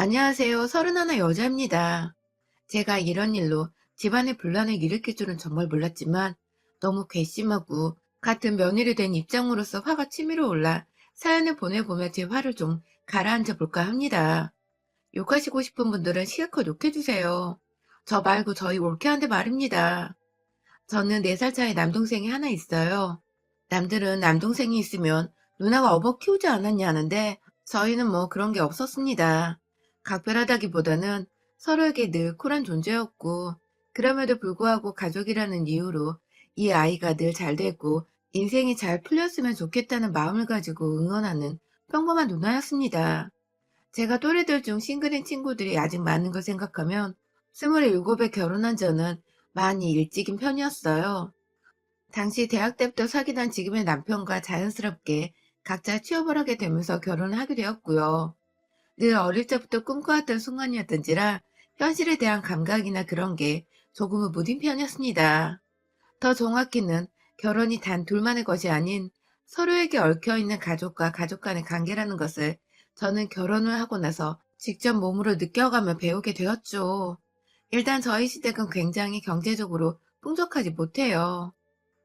안녕하세요. 31 여자입니다. 제가 이런 일로 집안의 분란을 일으킬 줄은 정말 몰랐지만 너무 괘씸하고 같은 며느리 된 입장으로서 화가 치밀어 올라 사연을 보내보며 제 화를 좀 가라앉혀 볼까 합니다. 욕하시고 싶은 분들은 실컷 욕해주세요. 저 말고 저희 올케한테 말입니다. 저는 4살 차이 남동생이 하나 있어요. 남들은 남동생이 있으면 누나가 업어 키우지 않았냐 하는데 저희는 뭐 그런 게 없었습니다. 각별하다기보다는 서로에게 늘 쿨한 존재였고 그럼에도 불구하고 가족이라는 이유로 이 아이가 늘 잘 되고 인생이 잘 풀렸으면 좋겠다는 마음을 가지고 응원하는 평범한 누나였습니다. 제가 또래들 중 싱글인 친구들이 아직 많은 걸 생각하면 27에 결혼한 저는 많이 일찍인 편이었어요. 당시 대학 때부터 사귀던 지금의 남편과 자연스럽게 각자 취업을 하게 되면서 결혼을 하게 되었고요. 늘 어릴 때부터 꿈꿔왔던 순간이었던지라 현실에 대한 감각이나 그런 게 조금은 무딘 편이었습니다. 더 정확히는 결혼이 단 둘만의 것이 아닌 서로에게 얽혀있는 가족과 가족 간의 관계라는 것을 저는 결혼을 하고 나서 직접 몸으로 느껴가며 배우게 되었죠. 일단 저희 시댁은 굉장히 경제적으로 풍족하지 못해요.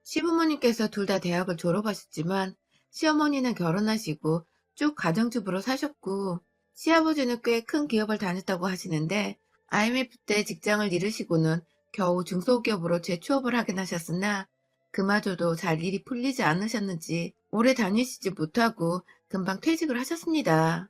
시부모님께서 둘 다 대학을 졸업하셨지만 시어머니는 결혼하시고 쭉 가정주부로 사셨고 시아버지는 꽤 큰 기업을 다녔다고 하시는데 IMF 때 직장을 잃으시고는 겨우 중소기업으로 재취업을 하긴 하셨으나 그마저도 잘 일이 풀리지 않으셨는지 오래 다니시지 못하고 금방 퇴직을 하셨습니다.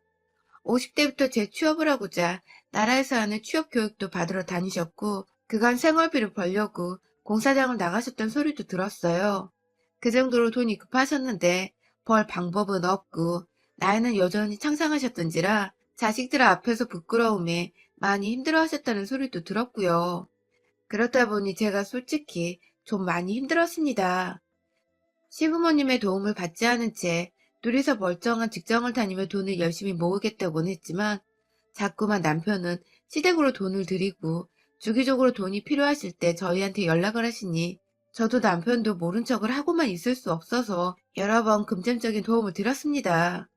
50대부터 재취업을 하고자 나라에서 하는 취업 교육도 받으러 다니셨고 그간 생활비를 벌려고 공사장을 나가셨던 소리도 들었어요. 그 정도로 돈이 급하셨는데 벌 방법은 없고 나이는 여전히 창창하셨던지라 자식들 앞에서 부끄러움에 많이 힘들어하셨다는 소리도 들었고요. 그렇다 보니 제가 솔직히 좀 많이 힘들었습니다. 시부모님의 도움을 받지 않은 채 둘이서 멀쩡한 직장을 다니며 돈을 열심히 모으겠다고는 했지만 자꾸만 남편은 시댁으로 돈을 들이고 주기적으로 돈이 필요하실 때 저희한테 연락을 하시니 저도 남편도 모른 척을 하고만 있을 수 없어서 여러 번 금전적인 도움을 드렸습니다.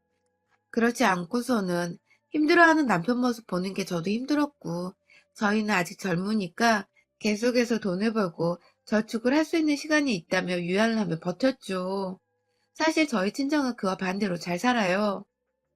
그렇지 않고서는 힘들어하는 남편 모습 보는 게 저도 힘들었고 저희는 아직 젊으니까 계속해서 돈을 벌고 저축을 할 수 있는 시간이 있다며 유연을 하며 버텼죠. 사실 저희 친정은 그와 반대로 잘 살아요.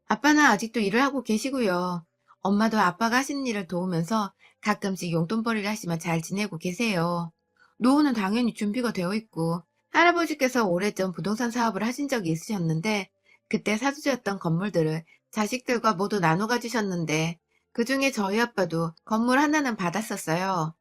아빠는 아직도 일을 하고 계시고요. 엄마도 아빠가 하시는 일을 도우면서 가끔씩 용돈벌이를 하시며 잘 지내고 계세요. 노후는 당연히 준비가 되어 있고 할아버지께서 오래전 부동산 사업을 하신 적이 있으셨는데 그때 사주셨던 건물들을 자식들과 모두 나눠 가지셨는데 그중에 저희 아빠도 건물 하나는 받았었어요.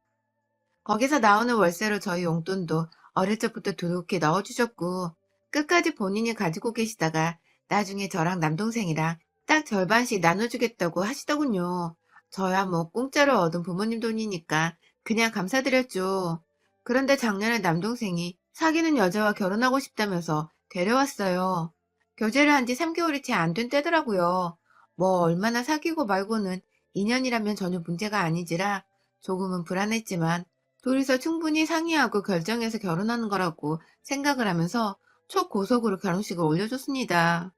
거기서 나오는 월세로 저희 용돈도 어릴 적부터 두둑히 넣어주셨고 끝까지 본인이 가지고 계시다가 나중에 저랑 남동생이랑 딱 절반씩 나눠주겠다고 하시더군요. 저야 뭐 공짜로 얻은 부모님 돈이니까 그냥 감사드렸죠. 그런데 작년에 남동생이 사귀는 여자와 결혼하고 싶다면서 데려왔어요. 교제를 한 지 3개월이 채 안 된 때더라고요. 뭐 얼마나 사귀고 말고는 인연이라면 전혀 문제가 아니지라 조금은 불안했지만 둘이서 충분히 상의하고 결정해서 결혼하는 거라고 생각을 하면서 초고속으로 결혼식을 올려줬습니다.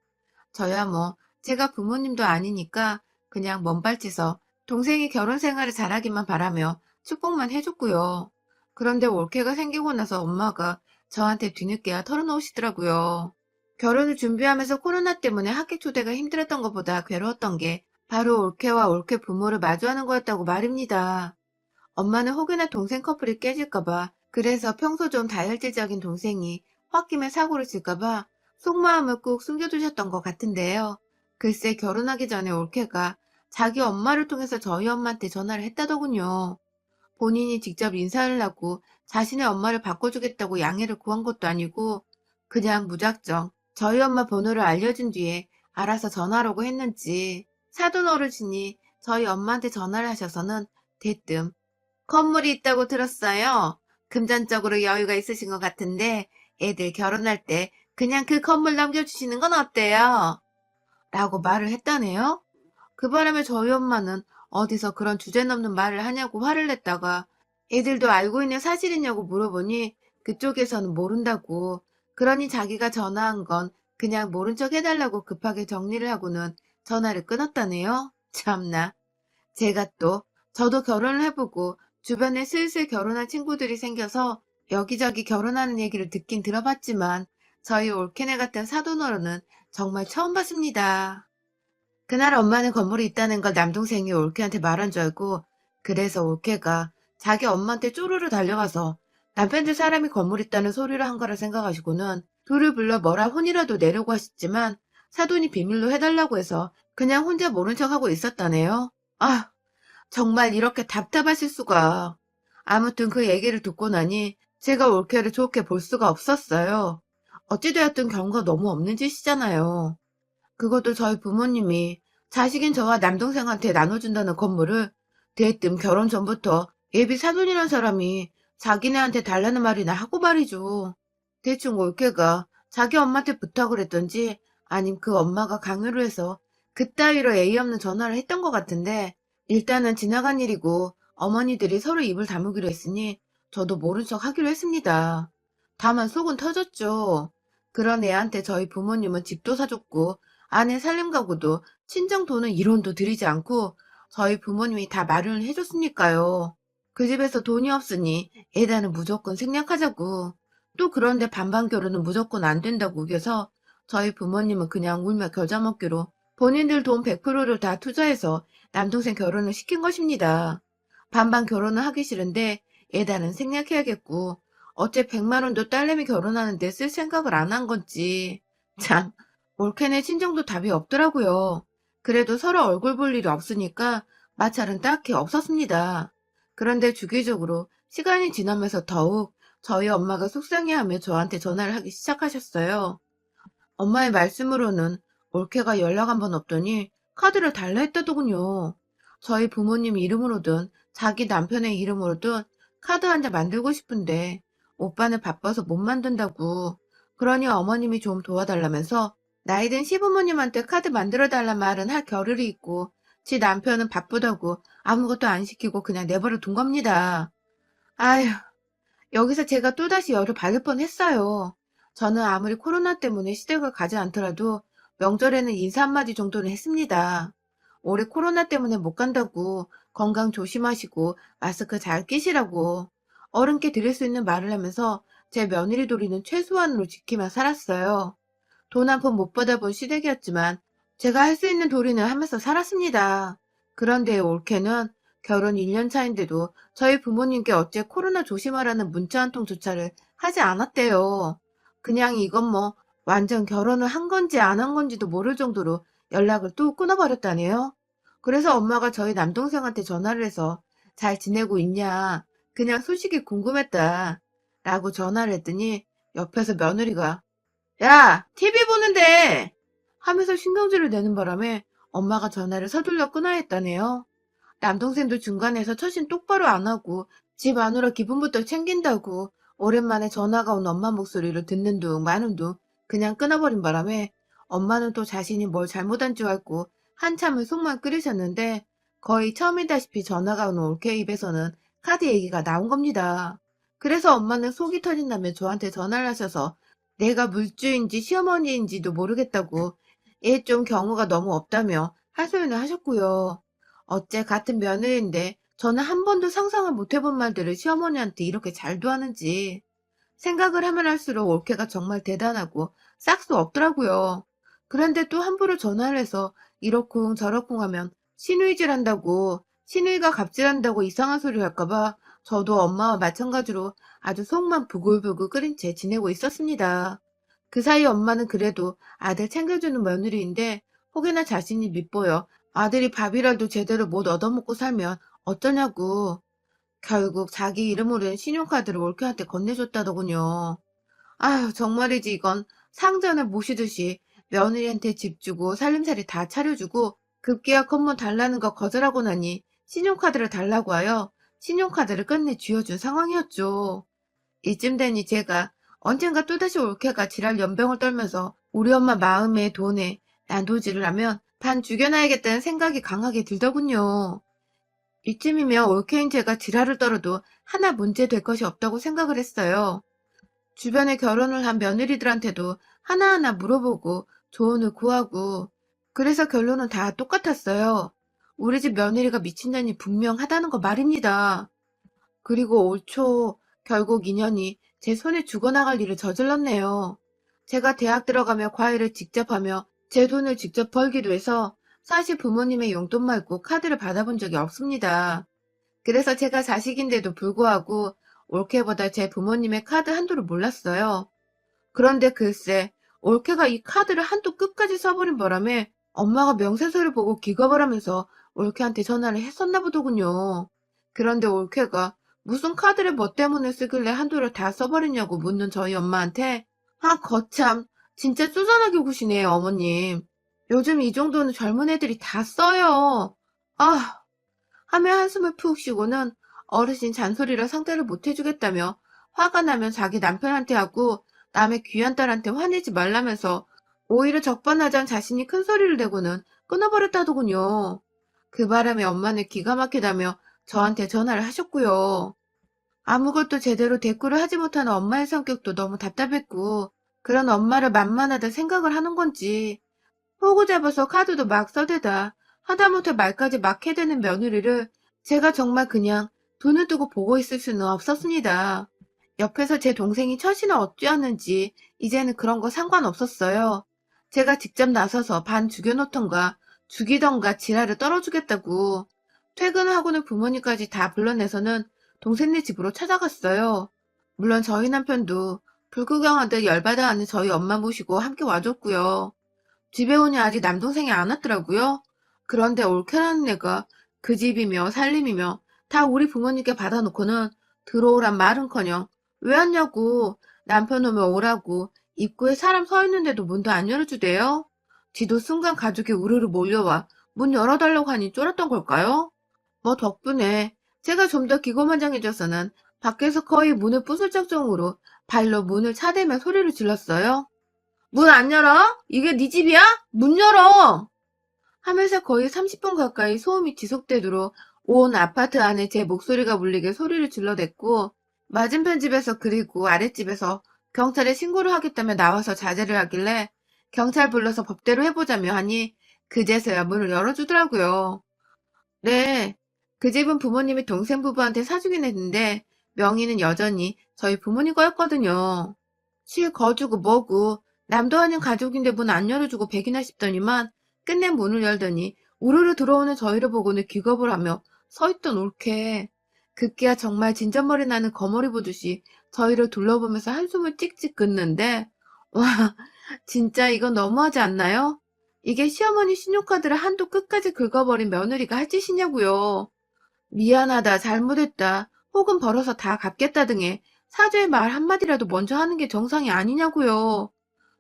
저야 뭐 제가 부모님도 아니니까 그냥 먼발치서 동생이 결혼 생활을 잘하기만 바라며 축복만 해줬고요. 그런데 올케가 생기고 나서 엄마가 저한테 뒤늦게야 털어놓으시더라고요. 결혼을 준비하면서 코로나 때문에 학교 초대가 힘들었던 것보다 괴로웠던 게 바로 올케와 올케 부모를 마주하는 거였다고 말입니다. 엄마는 혹여나 동생 커플이 깨질까봐 그래서 평소 좀 다혈질적인 동생이 홧김에 사고를 칠까봐 속마음을 꾹 숨겨두셨던 것 같은데요. 글쎄 결혼하기 전에 올케가 자기 엄마를 통해서 저희 엄마한테 전화를 했다더군요. 본인이 직접 인사를 하고 자신의 엄마를 바꿔주겠다고 양해를 구한 것도 아니고 그냥 무작정 저희 엄마 번호를 알려준 뒤에 알아서 전화라고 했는지 사돈 어르신이 저희 엄마한테 전화를 하셔서는 대뜸 건물이 있다고 들었어요. 금전적으로 여유가 있으신 것 같은데 애들 결혼할 때 그냥 그 건물 남겨주시는 건 어때요? 라고 말을 했다네요. 그 바람에 저희 엄마는 어디서 그런 주제넘는 말을 하냐고 화를 냈다가 애들도 알고 있는 사실이냐고 물어보니 그쪽에서는 모른다고. 그러니 자기가 전화한 건 그냥 모른 척 해달라고 급하게 정리를 하고는 전화를 끊었다네요. 참나. 제가 또 저도 결혼을 해보고 주변에 슬슬 결혼한 친구들이 생겨서 여기저기 결혼하는 얘기를 듣긴 들어봤지만 저희 올케네 같은 사돈어른은 정말 처음 봤습니다. 그날 엄마는 건물에 있다는 걸 남동생이 올케한테 말한 줄 알고 그래서 올케가 자기 엄마한테 쪼르르 달려가서 남편들 사람이 건물에 있다는 소리를 한 거라 생각하시고는 둘을 불러 뭐라 혼이라도 내려고 하셨지만 사돈이 비밀로 해달라고 해서 그냥 혼자 모른 척하고 있었다네요. 아, 정말 이렇게 답답하실 수가. 아무튼 그 얘기를 듣고 나니 제가 올케를 좋게 볼 수가 없었어요. 어찌되었든 경우가 너무 없는 짓이잖아요. 그것도 저희 부모님이 자식인 저와 남동생한테 나눠준다는 건물을 대뜸 결혼 전부터 예비 사돈이란 사람이 자기네한테 달라는 말이나 하고 말이죠. 대충 올케가 자기 엄마한테 부탁을 했던지 아님 그 엄마가 강요를 해서 그따위로 예의 없는 전화를 했던 것 같은데 일단은 지나간 일이고 어머니들이 서로 입을 다무기로 했으니 저도 모른 척 하기로 했습니다. 다만 속은 터졌죠. 그런 애한테 저희 부모님은 집도 사줬고 아내 살림가구도 친정 돈은 1원도 들이지 않고 저희 부모님이 다 마련을 해줬으니까요. 그 집에서 돈이 없으니 애다는 무조건 생략하자고. 또 그런데 반반 결혼은 무조건 안 된다고 우겨서 저희 부모님은 그냥 울며 겨자 먹기로 본인들 돈 100%를 다 투자해서 남동생 결혼을 시킨 것입니다. 반반 결혼을 하기 싫은데 애다는 생략해야겠고 어째 100만 원도 딸내미 결혼하는데 쓸 생각을 안 한 건지. 참, 올케네 친정도 답이 없더라고요. 그래도 서로 얼굴 볼 일이 없으니까 마찰은 딱히 없었습니다. 그런데 주기적으로 시간이 지나면서 더욱 저희 엄마가 속상해하며 저한테 전화를 하기 시작하셨어요. 엄마의 말씀으로는 올케가 연락 한 번 없더니 카드를 달라 했다더군요. 저희 부모님 이름으로든 자기 남편의 이름으로든 카드 한 장 만들고 싶은데 오빠는 바빠서 못 만든다고. 그러니 어머님이 좀 도와달라면서 나이든 시부모님한테 카드 만들어 달란 말은 할 겨를이 있고 지 남편은 바쁘다고 아무것도 안 시키고 그냥 내버려 둔 겁니다. 아휴. 여기서 제가 또다시 열을 받을 뻔했어요. 저는 아무리 코로나 때문에 시댁을 가지 않더라도 명절에는 인사 한마디 정도는 했습니다. 올해 코로나 때문에 못 간다고 건강 조심하시고 마스크 잘 끼시라고 어른께 드릴 수 있는 말을 하면서 제 며느리 도리는 최소한으로 지키며 살았어요. 돈 한 푼 못 받아본 시댁이었지만 제가 할 수 있는 도리는 하면서 살았습니다. 그런데 올케는 결혼 1년 차인데도 저희 부모님께 어째 코로나 조심하라는 문자 한 통조차를 하지 않았대요. 그냥 이건 뭐 완전 결혼을 한 건지 안 한 건지도 모를 정도로 연락을 또 끊어버렸다네요. 그래서 엄마가 저희 남동생한테 전화를 해서 잘 지내고 있냐, 그냥 소식이 궁금했다 라고 전화를 했더니 옆에서 며느리가 야, TV 보는데! 하면서 신경질을 내는 바람에 엄마가 전화를 서둘러 끊어야 했다네요. 남동생도 중간에서 처신 똑바로 안 하고 집 안으로 기분부터 챙긴다고 오랜만에 전화가 온 엄마 목소리를 듣는 둥 마는 둥 그냥 끊어버린 바람에 엄마는 또 자신이 뭘 잘못한 줄 알고 한참을 속만 끓이셨는데 거의 처음이다시피 전화가 온 올케 입에서는 카드 얘기가 나온 겁니다. 그래서 엄마는 속이 터진다며 저한테 전화를 하셔서 내가 물주인지 시어머니인지도 모르겠다고 얘 좀 경우가 너무 없다며 하소연을 하셨고요. 어째 같은 며느리인데 저는 한 번도 상상을 못 해본 말들을 시어머니한테 이렇게 잘도 하는지 생각을 하면 할수록 올케가 정말 대단하고 싹수 없더라고요. 그런데 또 함부로 전화를 해서 이러쿵 저러쿵 하면 시누이질한다고 시누이가 갑질한다고 이상한 소리 할까봐 저도 엄마와 마찬가지로 아주 속만 부글부글 끓인 채 지내고 있었습니다. 그 사이 엄마는 그래도 아들 챙겨주는 며느리인데 혹여나 자신이 밉보여 아들이 밥이라도 제대로 못 얻어먹고 살면 어쩌냐고 결국 자기 이름으로 된 신용카드를 올케한테 건네줬다더군요. 아휴 정말이지 이건 상전을 모시듯이 며느리한테 집 주고 살림살이 다 차려주고 급기야 건물 달라는 거 거절하고 나니 신용카드를 달라고 하여 신용카드를 끝내 쥐어준 상황이었죠. 이쯤 되니 제가 언젠가 또다시 올케가 지랄 연병을 떨면서 우리 엄마 마음에 돈에 난도질을 하면 반 죽여놔야겠다는 생각이 강하게 들더군요. 이쯤이면 올케인 제가 지랄을 떨어도 하나 문제 될 것이 없다고 생각을 했어요. 주변에 결혼을 한 며느리들한테도 하나하나 물어보고 조언을 구하고 그래서 결론은 다 똑같았어요. 우리 집 며느리가 미친년이 분명하다는 거 말입니다. 그리고 올 초 결국 인연이 제 손에 죽어나갈 일을 저질렀네요. 제가 대학 들어가며 과외를 직접 하며 제 돈을 직접 벌기도 해서 사실 부모님의 용돈 말고 카드를 받아본 적이 없습니다. 그래서 제가 자식인데도 불구하고 올케보다 제 부모님의 카드 한도를 몰랐어요. 그런데 글쎄, 올케가 이 카드를 한도 끝까지 써버린 바람에 엄마가 명세서를 보고 기겁을 하면서 올케한테 전화를 했었나 보더군요. 그런데 올케가 무슨 카드를 뭐 때문에 쓰길래 한도를 다 써버렸냐고 묻는 저희 엄마한테 아, 거참. 진짜 쪼잔하게 구시네요, 어머님. 요즘 이 정도는 젊은 애들이 다 써요. 아, 하며 한숨을 푹 쉬고는 어르신 잔소리라 상대를 못 해주겠다며 화가 나면 자기 남편한테 하고 남의 귀한 딸한테 화내지 말라면서 오히려 적반하장 자신이 큰 소리를 내고는 끊어버렸다더군요. 그 바람에 엄마는 기가 막히다며 저한테 전화를 하셨고요. 아무것도 제대로 대꾸를 하지 못하는 엄마의 성격도 너무 답답했고 그런 엄마를 만만하다 생각을 하는 건지 호구 잡아서 카드도 막 써대다 하다못해 말까지 막 해대는 며느리를 제가 정말 그냥 눈을 뜨고 보고 있을 수는 없었습니다. 옆에서 제 동생이 처신을 어찌하는지 이제는 그런 거 상관없었어요. 제가 직접 나서서 반 죽여놓던가 죽이던가 지랄을 떨어주겠다고 퇴근을 하고는 부모님까지 다 불러내서는 동생네 집으로 찾아갔어요. 물론 저희 남편도 불구경하듯 열받아 하는 저희 엄마 모시고 함께 와줬고요. 집에 오니 아직 남동생이 안 왔더라고요. 그런데 올케라는 애가 그 집이며 살림이며 다 우리 부모님께 받아놓고는 들어오란 말은커녕 왜 왔냐고 남편 오면 오라고 입구에 사람 서 있는데도 문도 안 열어주대요. 지도 순간 가족이 우르르 몰려와 문 열어달라고 하니 쫄았던 걸까요? 뭐 덕분에 제가 좀 더 기고만장해져서는 밖에서 거의 문을 부술 작정으로 발로 문을 차대며 소리를 질렀어요. 문 안 열어? 이게 네 집이야? 문 열어! 하면서 거의 30분 가까이 소음이 지속되도록 온 아파트 안에 제 목소리가 울리게 소리를 질러댔고 맞은편 집에서 그리고 아랫집에서 경찰에 신고를 하겠다며 나와서 자제를 하길래 경찰 불러서 법대로 해보자며 하니 그제서야 문을 열어주더라고요. 네, 그 집은 부모님이 동생 부부한테 사주긴 했는데 명의는 여전히 저희 부모님 거였거든요. 실거주고 뭐고 남도 아닌 가족인데 문 안 열어주고 백이나 싶더니만 끝내 문을 열더니 우르르 들어오는 저희를 보고는 기겁을 하며 서있던 올케. 급기야 정말 진짠머리 나는 거머리 보듯이 저희를 둘러보면서 한숨을 찍찍 긋는데 와 진짜 이건 너무하지 않나요? 이게 시어머니 신용카드를 한도 끝까지 긁어버린 며느리가 할 짓이냐고요. 미안하다, 잘못했다, 혹은 벌어서 다 갚겠다 등의 사죄의 말 한마디라도 먼저 하는 게 정상이 아니냐고요.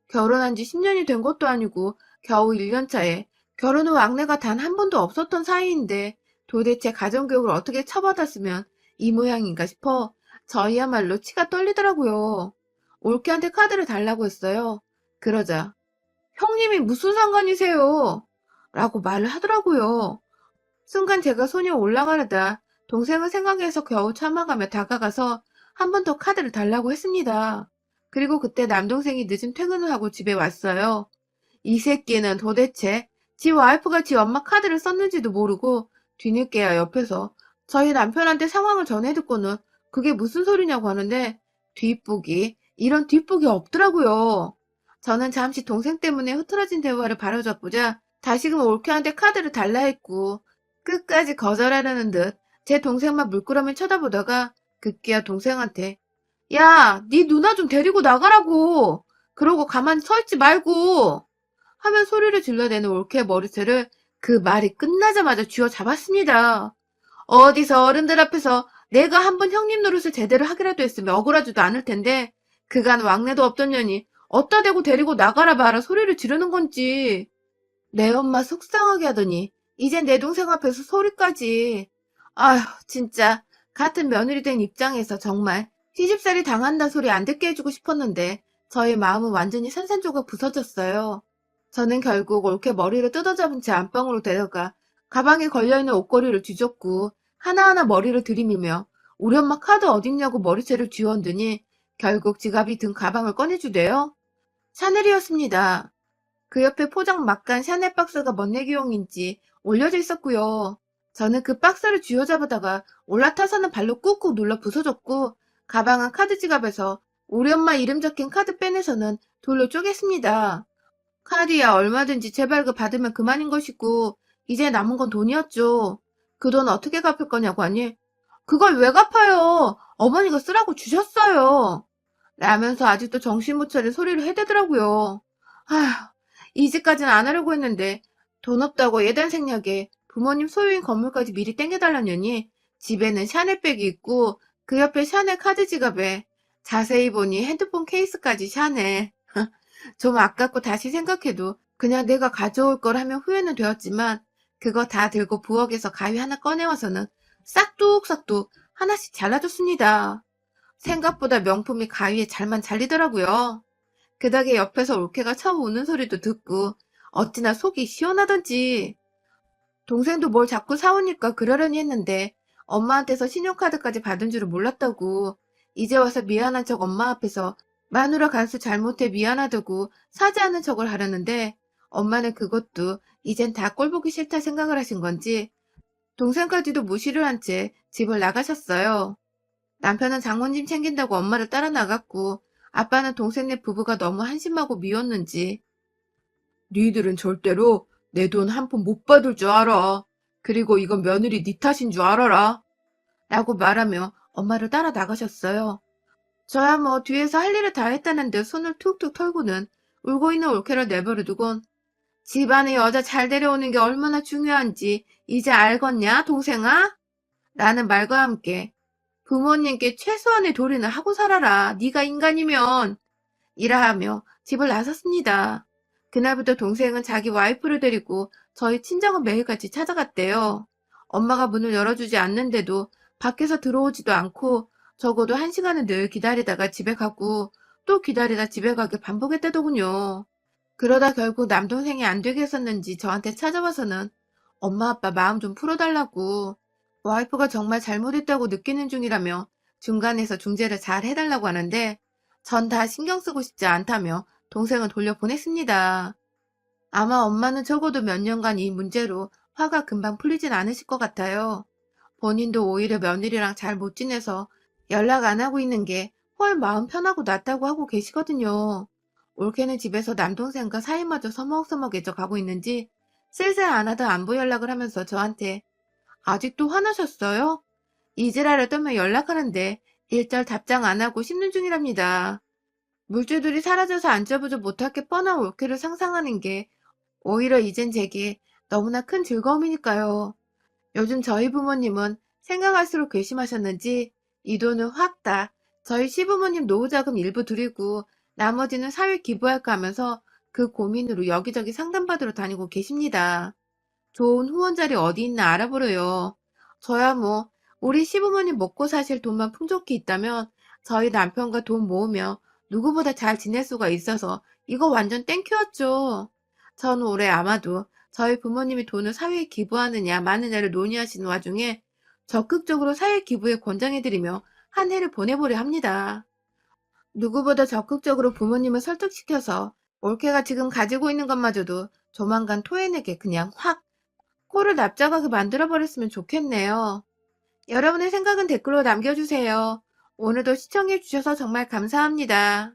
결혼한 지 10년이 된 것도 아니고 겨우 1년 차에 결혼 후 악내가 단 한 번도 없었던 사이인데 도대체 가정교육을 어떻게 쳐받았으면 이 모양인가 싶어 저희야말로 치가 떨리더라고요. 올케한테 카드를 달라고 했어요. 그러자 형님이 무슨 상관이세요? 라고 말을 하더라고요. 순간 제가 손이 올라가려다 동생을 생각해서 겨우 참아가며 다가가서 한 번 더 카드를 달라고 했습니다. 그리고 그때 남동생이 늦은 퇴근을 하고 집에 왔어요. 이 새끼는 도대체 지 와이프가 지 엄마 카드를 썼는지도 모르고 뒤늦게야 옆에서 저희 남편한테 상황을 전해 듣고는 그게 무슨 소리냐고 하는데 뒷북이 이런 뒷북이 없더라고요. 저는 잠시 동생 때문에 흐트러진 대화를 바로잡고자 다시금 올케한테 카드를 달라 했고 끝까지 거절하려는 듯 제 동생만 물끄러미 쳐다보다가 급기야 동생한테 야, 네 누나 좀 데리고 나가라고. 그러고 가만히 서 있지 말고. 하면 소리를 질러대는 올케의 머리채를 그 말이 끝나자마자 쥐어잡았습니다. 어디서 어른들 앞에서 내가 한번 형님 노릇을 제대로 하기라도 했으면 억울하지도 않을 텐데 그간 왕래도 없던 년이 어따 대고 데리고 나가라 마라 소리를 지르는 건지. 내 엄마 속상하게 하더니 이젠 내 동생 앞에서 소리까지. 아휴 진짜 같은 며느리 된 입장에서 정말 시집살이 당한다 소리 안 듣게 해주고 싶었는데 저의 마음은 완전히 산산조각 부서졌어요. 저는 결국 옳게 머리를 뜯어잡은 채 안방으로 데려가 가방에 걸려있는 옷걸이를 뒤졌고 하나하나 머리를 들이밀며 우리 엄마 카드 어딨냐고 머리채를 쥐어얹으니 결국 지갑이 든 가방을 꺼내주대요. 샤넬이었습니다. 그 옆에 포장 막간 샤넬 박스가 멋내기용인지 올려져 있었고요. 저는 그 박스를 쥐어잡아다가 올라타서는 발로 꾹꾹 눌러 부서졌고, 가방은 카드 지갑에서 우리 엄마 이름 적힌 카드 빼내서는 돌로 쪼갰습니다. 카드야 얼마든지 재발급 받으면 그만인 것이고, 이제 남은 건 돈이었죠. 그 돈 어떻게 갚을 거냐고 하니, 그걸 왜 갚아요? 어머니가 쓰라고 주셨어요. 라면서 아직도 정신 못 차린 소리를 해대더라고요. 아휴, 이 집까지는 안 하려고 했는데 돈 없다고 예단 생략에 부모님 소유인 건물까지 미리 땡겨달라느니 집에는 샤넬백이 있고 그 옆에 샤넬 카드 지갑에 자세히 보니 핸드폰 케이스까지 샤넬. 좀 아깝고 다시 생각해도 그냥 내가 가져올 걸 하면 후회는 되었지만 그거 다 들고 부엌에서 가위 하나 꺼내와서는 싹둑싹둑 하나씩 잘라줬습니다. 생각보다 명품이 가위에 잘만 잘리더라고요. 그 덕에 옆에서 올케가 처음 우는 소리도 듣고 어찌나 속이 시원하던지. 동생도 뭘 자꾸 사오니까 그러려니 했는데 엄마한테서 신용카드까지 받은 줄은 몰랐다고. 이제 와서 미안한 척 엄마 앞에서 마누라 간수 잘못해 미안하다고 사죄하는 척을 하려는데 엄마는 그것도 이젠 다 꼴보기 싫다 생각을 하신 건지 동생까지도 무시를 한 채 집을 나가셨어요. 남편은 장모님 챙긴다고 엄마를 따라 나갔고 아빠는 동생네 부부가 너무 한심하고 미웠는지 니들은 절대로 내 돈 한 푼 못 받을 줄 알아. 그리고 이건 며느리 니 탓인 줄 알아라. 라고 말하며 엄마를 따라 나가셨어요. 저야 뭐 뒤에서 할 일을 다 했다는데 손을 툭툭 털고는 울고 있는 올케를 내버려두곤 집안에 여자 잘 데려오는 게 얼마나 중요한지 이제 알겠냐 동생아? 라는 말과 함께 부모님께 최소한의 도리는 하고 살아라. 네가 인간이면. 이라하며 집을 나섰습니다. 그날부터 동생은 자기 와이프를 데리고 저희 친정은 매일같이 찾아갔대요. 엄마가 문을 열어주지 않는데도 밖에서 들어오지도 않고 적어도 1시간은 늘 기다리다가 집에 가고 또 기다리다 집에 가길 반복했다더군요. 그러다 결국 남동생이 안 되게 했었는지 저한테 찾아와서는 엄마 아빠 마음 좀 풀어달라고 와이프가 정말 잘못했다고 느끼는 중이라며 중간에서 중재를 잘 해달라고 하는데 전 다 신경 쓰고 싶지 않다며 동생을 돌려보냈습니다. 아마 엄마는 적어도 몇 년간 이 문제로 화가 금방 풀리진 않으실 것 같아요. 본인도 오히려 며느리랑 잘 못 지내서 연락 안 하고 있는 게 훨 마음 편하고 낫다고 하고 계시거든요. 올케는 집에서 남동생과 사이마저 서먹서먹해져 가고 있는지 슬슬 안 하다 안부 연락을 하면서 저한테 아직도 화나셨어요? 이지라를 떨며 연락하는데 일절 답장 안 하고 씹는 중이랍니다. 물줄들이 사라져서 안절부절 못할 게 뻔한 올케를 상상하는 게 오히려 이젠 제게 너무나 큰 즐거움이니까요. 요즘 저희 부모님은 생각할수록 괘씸하셨는지 이 돈을 확 다 저희 시부모님 노후자금 일부 드리고 나머지는 사회 기부할까 하면서 그 고민으로 여기저기 상담받으러 다니고 계십니다. 좋은 후원 자리 어디 있나 알아보래요. 저야 뭐 우리 시부모님 먹고 사실 돈만 풍족히 있다면 저희 남편과 돈 모으며 누구보다 잘 지낼 수가 있어서 이거 완전 땡큐였죠. 전 올해 아마도 저희 부모님이 돈을 사회에 기부하느냐 마느냐를 논의하시는 와중에 적극적으로 사회 기부에 권장해드리며 한 해를 보내보려 합니다. 누구보다 적극적으로 부모님을 설득시켜서 올케가 지금 가지고 있는 것마저도 조만간 토해내게 그냥 확 코를 납작하게 만들어버렸으면 좋겠네요. 여러분의 생각은 댓글로 남겨주세요. 오늘도 시청해주셔서 정말 감사합니다.